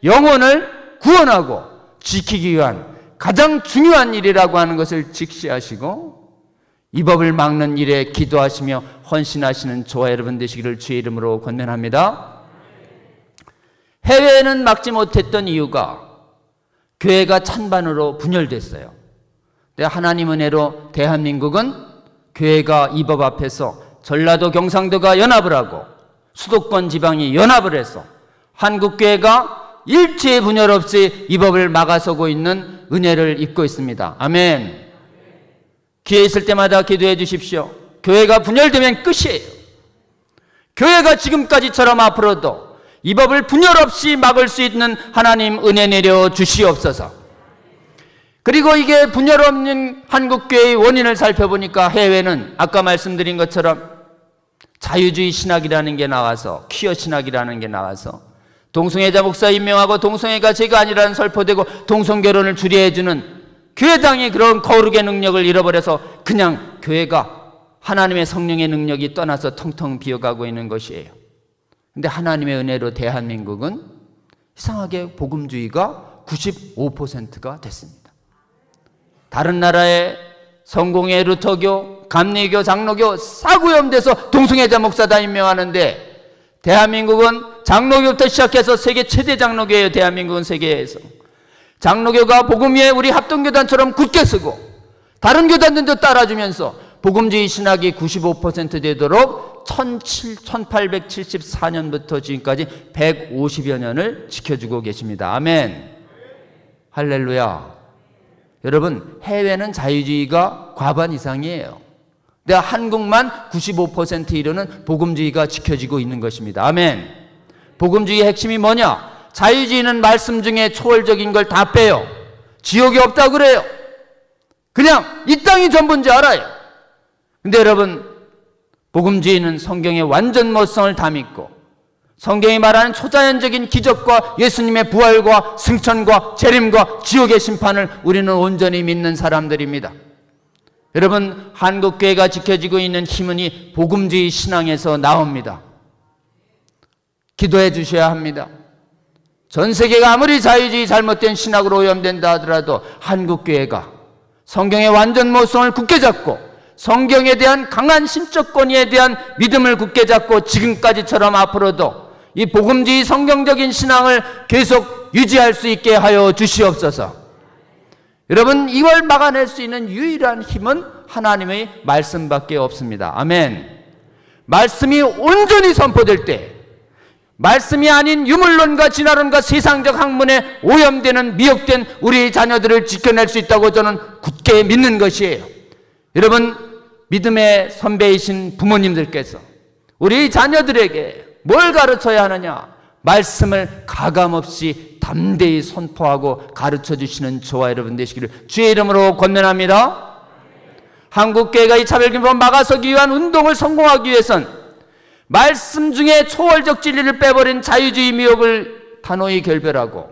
Speaker 1: 영혼을 구원하고 지키기 위한 가장 중요한 일이라고 하는 것을 직시하시고 이 법을 막는 일에 기도하시며 헌신하시는 저와 여러분 되시기를 주의 이름으로 권면합니다. 해외에는 막지 못했던 이유가 교회가 찬반으로 분열됐어요. 근데 하나님 은혜로 대한민국은 교회가 이 법 앞에서 전라도 경상도가 연합을 하고 수도권 지방이 연합을 해서 한국교회가 일체의 분열 없이 이 법을 막아서고 있는 은혜를 입고 있습니다. 아멘. 기회 있을 때마다 기도해 주십시오. 교회가 분열되면 끝이에요. 교회가 지금까지처럼 앞으로도 이 법을 분열 없이 막을 수 있는 하나님 은혜 내려 주시옵소서. 그리고 이게 분열 없는 한국교회의 원인을 살펴보니까 해외는 아까 말씀드린 것처럼 자유주의 신학이라는 게 나와서, 퀴어 신학이라는 게 나와서 동성애자 목사 임명하고 동성애가 죄가 아니라는 설포되고 동성결혼을 주례해주는 교회당이 그런 거룩의 능력을 잃어버려서 그냥 교회가 하나님의 성령의 능력이 떠나서 텅텅 비어가고 있는 것이에요. 근데 하나님의 은혜로 대한민국은 이상하게 복음주의가 95%가 됐습니다. 다른 나라의 성공회, 루터교, 감리교, 장로교 싸구염돼서 동성애자 목사 다 임명하는데 대한민국은 장로교부터 시작해서 세계 최대 장로교예요. 대한민국은 세계에서 장로교가 복음 위에 우리 합동교단처럼 굳게 서고 다른 교단들도 따라주면서 복음주의 신학이 95% 되도록 1874년부터 지금까지 150여 년을 지켜주고 계십니다. 아멘. 할렐루야. 여러분, 해외는 자유주의가 과반 이상이에요. 근데 한국만 95% 이르는 복음주의가 지켜지고 있는 것입니다. 아멘. 복음주의의 핵심이 뭐냐? 자유주의는 말씀 중에 초월적인 걸 다 빼요. 지옥이 없다고 그래요. 그냥 이 땅이 전부인 줄 알아요. 근데 여러분, 복음주의는 성경의 완전 모성을 다 믿고 성경이 말하는 초자연적인 기적과 예수님의 부활과 승천과 재림과 지옥의 심판을 우리는 온전히 믿는 사람들입니다. 여러분, 한국교회가 지켜지고 있는 힘은 이 복음주의 신앙에서 나옵니다. 기도해 주셔야 합니다. 전 세계가 아무리 자유주의 잘못된 신학으로 오염된다 하더라도 한국교회가 성경의 완전 모성을 굳게 잡고 성경에 대한 강한 신적 권위에 대한 믿음을 굳게 잡고 지금까지처럼 앞으로도 이 복음주의 성경적인 신앙을 계속 유지할 수 있게 하여 주시옵소서. 여러분, 이걸 막아낼 수 있는 유일한 힘은 하나님의 말씀밖에 없습니다. 아멘. 말씀이 온전히 선포될 때 말씀이 아닌 유물론과 진화론과 세상적 학문에 오염되는 미혹된 우리 자녀들을 지켜낼 수 있다고 저는 굳게 믿는 것이에요. 여러분, 믿음의 선배이신 부모님들께서 우리 자녀들에게 뭘 가르쳐야 하느냐? 말씀을 가감없이 담대히 선포하고 가르쳐 주시는 저와 여러분 되시기를 주의 이름으로 권면합니다. 한국교회가 이 차별금지법 막아서기 위한 운동을 성공하기 위해선 말씀 중에 초월적 진리를 빼버린 자유주의 미혹을 단호히 결별하고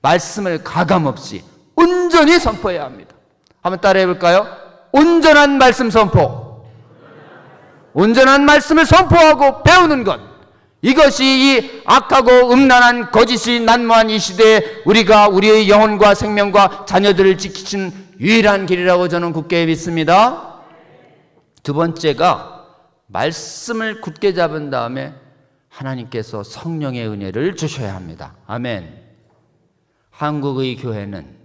Speaker 1: 말씀을 가감없이 온전히 선포해야 합니다. 한번 따라해 볼까요? 온전한 말씀 선포. 온전한 말씀을 선포하고 배우는 것, 이것이 이 악하고 음란한 거짓이 난무한 이 시대에 우리가 우리의 영혼과 생명과 자녀들을 지키는 유일한 길이라고 저는 굳게 믿습니다. 두 번째가 말씀을 굳게 잡은 다음에 하나님께서 성령의 은혜를 주셔야 합니다. 아멘. 한국의 교회는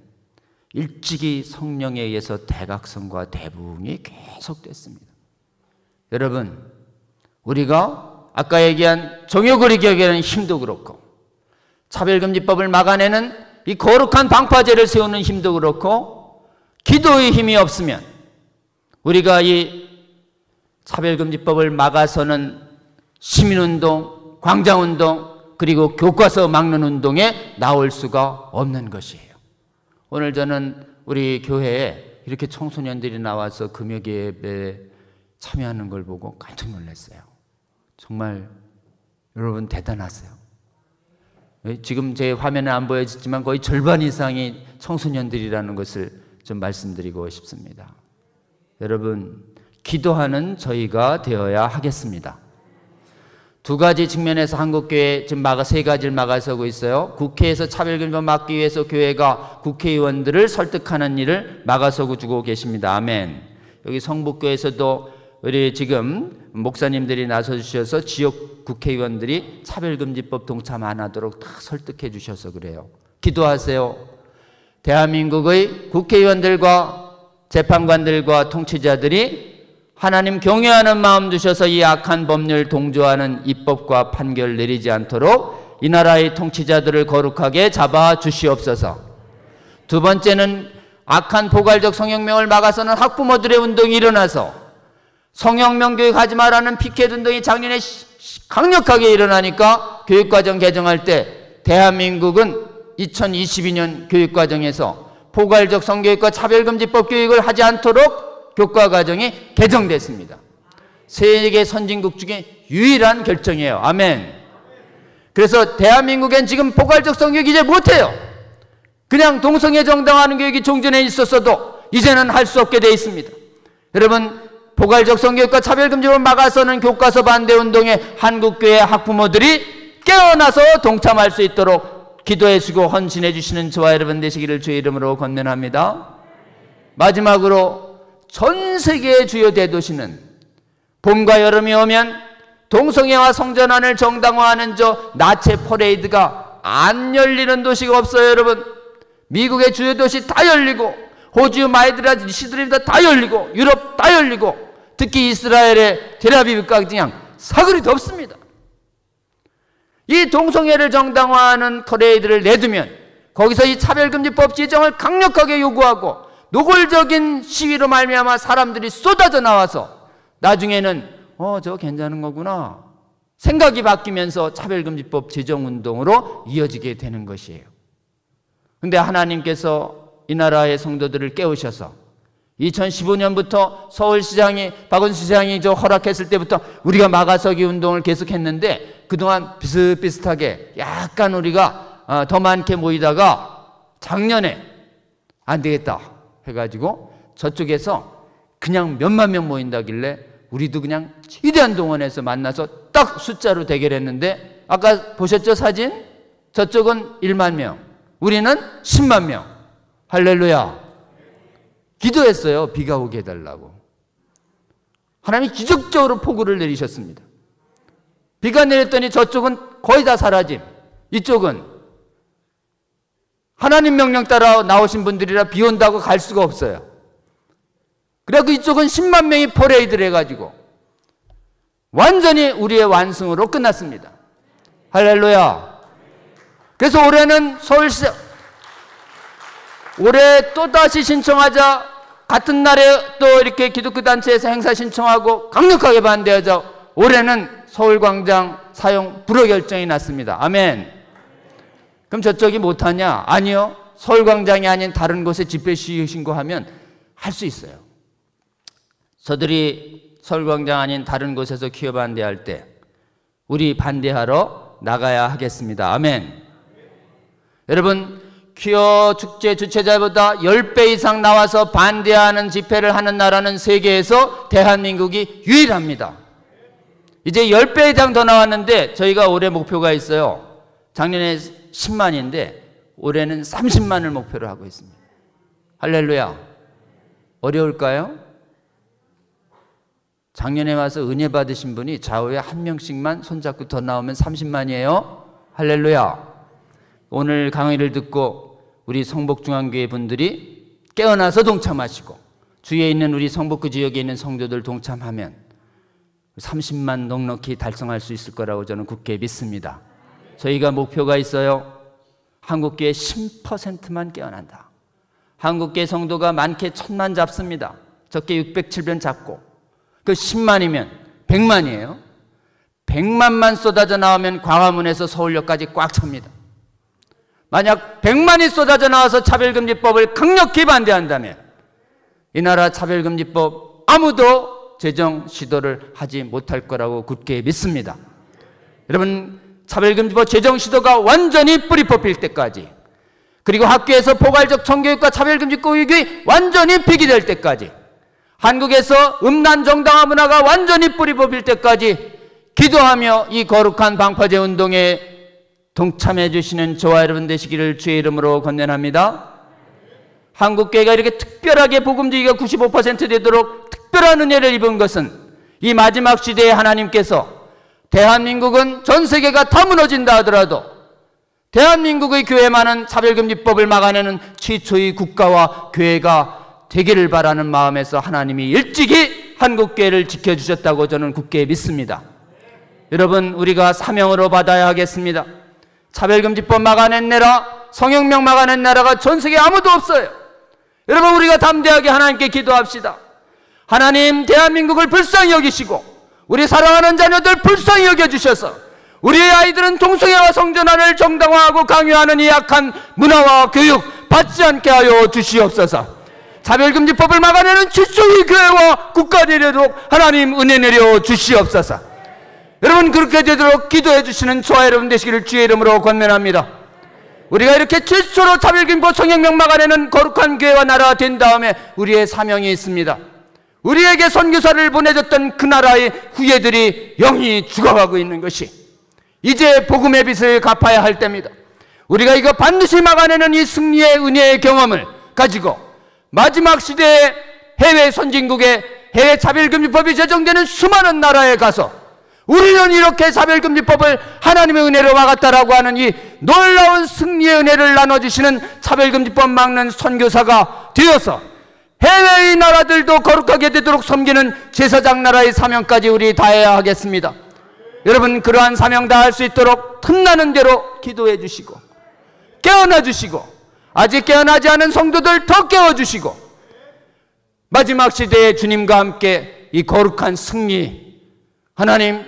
Speaker 1: 일찍이 성령에 의해서 대각성과 대부흥이 계속됐습니다. 여러분, 우리가 아까 얘기한 종교거리 개혁에는 힘도 그렇고 차별금지법을 막아내는 이 거룩한 방파제를 세우는 힘도 그렇고 기도의 힘이 없으면 우리가 이 차별금지법을 막아서는 시민운동, 광장운동, 그리고 교과서 막는 운동에 나올 수가 없는 것이에요. 오늘 저는 우리 교회에 이렇게 청소년들이 나와서 금요예배에 참여하는 걸 보고 깜짝 놀랐어요. 정말 여러분 대단하세요. 지금 제 화면에 안 보여지지만 거의 절반 이상이 청소년들이라는 것을 좀 말씀드리고 싶습니다. 여러분, 기도하는 저희가 되어야 하겠습니다. 두 가지 측면에서 한국교회 지금 세 가지를 막아서고 있어요. 국회에서 차별금지법 막기 위해서 교회가 국회의원들을 설득하는 일을 막아서고 주고 계십니다. 아멘. 여기 성북교에서도 우리 지금 목사님들이 나서주셔서 지역 국회의원들이 차별금지법 동참 안 하도록 다 설득해 주셔서 그래요. 기도하세요. 대한민국의 국회의원들과 재판관들과 통치자들이 하나님 경외하는 마음 주셔서 이 악한 법률 동조하는 입법과 판결 내리지 않도록 이 나라의 통치자들을 거룩하게 잡아 주시옵소서. 두 번째는 악한 포괄적 성혁명을 막아서는 학부모들의 운동이 일어나서 성혁명 교육하지 말라는 피켓 운동이 작년에 강력하게 일어나니까 교육과정 개정할 때 대한민국은 2022년 교육과정에서 포괄적 성교육과 차별금지법 교육을 하지 않도록 교과과정이 개정됐습니다. 세계 선진국 중에 유일한 결정이에요. 아멘. 그래서 대한민국엔 지금 포괄적 성교육 이제 못해요. 그냥 동성애 정당화하는 교육이 종전에 있었어도 이제는 할 수 없게 돼 있습니다. 여러분, 포괄적 성교육과 차별금지법을 막아서는 교과서 반대 운동에 한국교회 학부모들이 깨어나서 동참할 수 있도록 기도해 주고 헌신해 주시는 저와 여러분 되시기를 주의 이름으로 권면합니다. 마지막으로 전 세계의 주요 대도시는 봄과 여름이 오면 동성애와 성전환을 정당화하는 저 나체 퍼레이드가 안 열리는 도시가 없어요. 여러분, 미국의 주요 도시 다 열리고 호주 마이드라지 시드리다 다 열리고 유럽 다 열리고 특히 이스라엘의 텔아비브까지 그냥 사거리 덥습니다. 이 동성애를 정당화하는 퍼레이드를 내두면 거기서 이 차별금지법 제정을 강력하게 요구하고 노골적인 시위로 말미암아 사람들이 쏟아져 나와서 나중에는 저 괜찮은 거구나 생각이 바뀌면서 차별금지법 제정운동으로 이어지게 되는 것이에요. 근데 하나님께서 이 나라의 성도들을 깨우셔서 2015년부터 서울시장이 박원순 시장이 허락했을 때부터 우리가 막아서기 운동을 계속했는데 그동안 비슷비슷하게 약간 우리가 더 많게 모이다가 작년에 안 되겠다 해가지고 저쪽에서 그냥 몇만 명 모인다길래 우리도 그냥 최대한 동원해서 만나서 딱 숫자로 대결했는데 아까 보셨죠 사진? 저쪽은 1만 명 우리는 10만 명. 할렐루야. 기도했어요. 비가 오게 해달라고. 하나님이 기적적으로 폭우를 내리셨습니다. 비가 내렸더니 저쪽은 거의 다 사라짐. 이쪽은 하나님 명령 따라 나오신 분들이라 비 온다고 갈 수가 없어요. 그래갖고 이쪽은 10만 명이 퍼레이드를 해가지고 완전히 우리의 완승으로 끝났습니다. 할렐루야. 그래서 올해는 서울시 올해 또다시 신청하자 같은 날에 또 이렇게 기독교 단체에서 행사 신청하고 강력하게 반대하자 올해는 서울광장 사용 불허 결정이 났습니다. 아멘. 그럼 저쪽이 못하냐? 아니요. 서울광장이 아닌 다른 곳에 집회 시위 신고하면 할 수 있어요. 저들이 서울광장 아닌 다른 곳에서 퀴어 반대할 때 우리 반대하러 나가야 하겠습니다. 아멘. 여러분, 퀴어 축제 주최자보다 10배 이상 나와서 반대하는 집회를 하는 나라는 세계에서 대한민국이 유일합니다. 이제 10배 이상 더 나왔는데 저희가 올해 목표가 있어요. 작년에 10만인데 올해는 30만을 목표로 하고 있습니다. 할렐루야. 어려울까요? 작년에 와서 은혜 받으신 분이 좌우에 한 명씩만 손잡고 더 나오면 30만이에요. 할렐루야. 오늘 강의를 듣고 우리 성북중앙교회 분들이 깨어나서 동참하시고 주위에 있는 우리 성북구 지역에 있는 성도들 동참하면 30만 넉넉히 달성할 수 있을 거라고 저는 굳게 믿습니다. 저희가 목표가 있어요. 한국교회 10%만 깨어난다. 한국교회 성도가 많게 1000만 잡습니다. 적게 600, 700 잡고 그 10만이면 100만이에요. 100만만 쏟아져 나오면 광화문에서 서울역까지 꽉 찹니다. 만약 100만이 쏟아져 나와서 차별금지법을 강력히 반대한다면 이 나라 차별금지법 아무도 제정 시도를 하지 못할 거라고 굳게 믿습니다. 여러분, 차별금지법 제정 시도가 완전히 뿌리 뽑힐 때까지 그리고 학교에서 포괄적 성교육과 차별금지 교육이 완전히 폐기될 때까지 한국에서 음란 정당화 문화가 완전히 뿌리 뽑힐 때까지 기도하며 이 거룩한 방파제 운동에 동참해 주시는 저와 여러분 되시기를 주의 이름으로 권면합니다. 한국교회가 이렇게 특별하게 복음주의가 95% 되도록 특별한 은혜를 입은 것은 이 마지막 시대에 하나님께서 대한민국은 전 세계가 다 무너진다 하더라도 대한민국의 교회만은 차별금지법을 막아내는 최초의 국가와 교회가 되기를 바라는 마음에서 하나님이 일찍이 한국교회를 지켜주셨다고 저는 굳게 믿습니다. 여러분, 우리가 사명으로 받아야 하겠습니다. 차별금지법 막아낸 나라, 성혁명 막아낸 나라가 전 세계에 아무도 없어요. 여러분, 우리가 담대하게 하나님께 기도합시다. 하나님, 대한민국을 불쌍히 여기시고 우리 사랑하는 자녀들 불쌍히 여겨주셔서 우리의 아이들은 동성애와 성전환을 정당화하고 강요하는 이 약한 문화와 교육 받지 않게 하여 주시옵소서. 차별금지법을 막아내는 최초의 교회와 국가 되도록 하나님 은혜 내려 주시옵소서. 여러분, 그렇게 되도록 기도해 주시는 저와 여러분 되시기를 주의 이름으로 권면합니다. 우리가 이렇게 최초로 차별금지법 성혁명 막아내는 거룩한 교회와 나라가 된 다음에 우리의 사명이 있습니다. 우리에게 선교사를 보내줬던 그 나라의 후예들이 영이 죽어가고 있는 것이 이제 복음의 빚을 갚아야 할 때입니다. 우리가 이거 반드시 막아내는 이 승리의 은혜의 경험을 가지고 마지막 시대에 해외 선진국에 해외 차별금지법이 제정되는 수많은 나라에 가서 우리는 이렇게 차별금지법을 하나님의 은혜로 막았다라고 하는 이 놀라운 승리의 은혜를 나눠주시는 차별금지법 막는 선교사가 되어서 해외의 나라들도 거룩하게 되도록 섬기는 제사장 나라의 사명까지 우리 다해야 하겠습니다. 여러분, 그러한 사명 다할 수 있도록 틈나는 대로 기도해 주시고 깨어나 주시고 아직 깨어나지 않은 성도들 더 깨워주시고 마지막 시대에 주님과 함께 이 거룩한 승리 하나님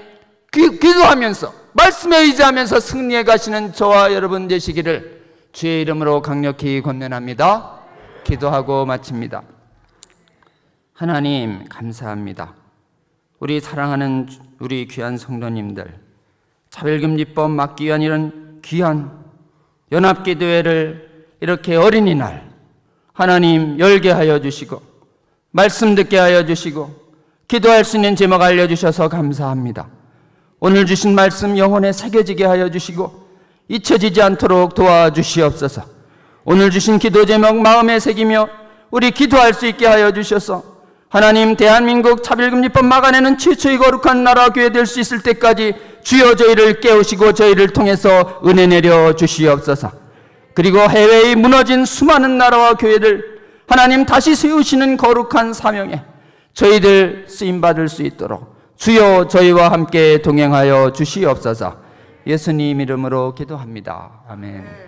Speaker 1: 기도하면서 말씀에 의지하면서 승리해 가시는 저와 여러분 되시기를 주의 이름으로 강력히 권면합니다. 기도하고 마칩니다. 하나님 감사합니다. 우리 사랑하는 우리 귀한 성도님들, 차별금지법 막기 위한 이런 귀한 연합기도회를 이렇게 어린이날 하나님 열게 하여 주시고 말씀 듣게 하여 주시고 기도할 수 있는 제목 알려주셔서 감사합니다. 오늘 주신 말씀 영혼에 새겨지게 하여 주시고 잊혀지지 않도록 도와주시옵소서. 오늘 주신 기도 제목 마음에 새기며 우리 기도할 수 있게 하여 주셔서 하나님, 대한민국 차별금지법 막아내는 최초의 거룩한 나라 교회 될 수 있을 때까지 주여 저희를 깨우시고 저희를 통해서 은혜 내려 주시옵소서. 그리고 해외의 무너진 수많은 나라와 교회들 하나님 다시 세우시는 거룩한 사명에 저희들 쓰임받을 수 있도록 주여 저희와 함께 동행하여 주시옵소서. 예수님 이름으로 기도합니다. 아멘.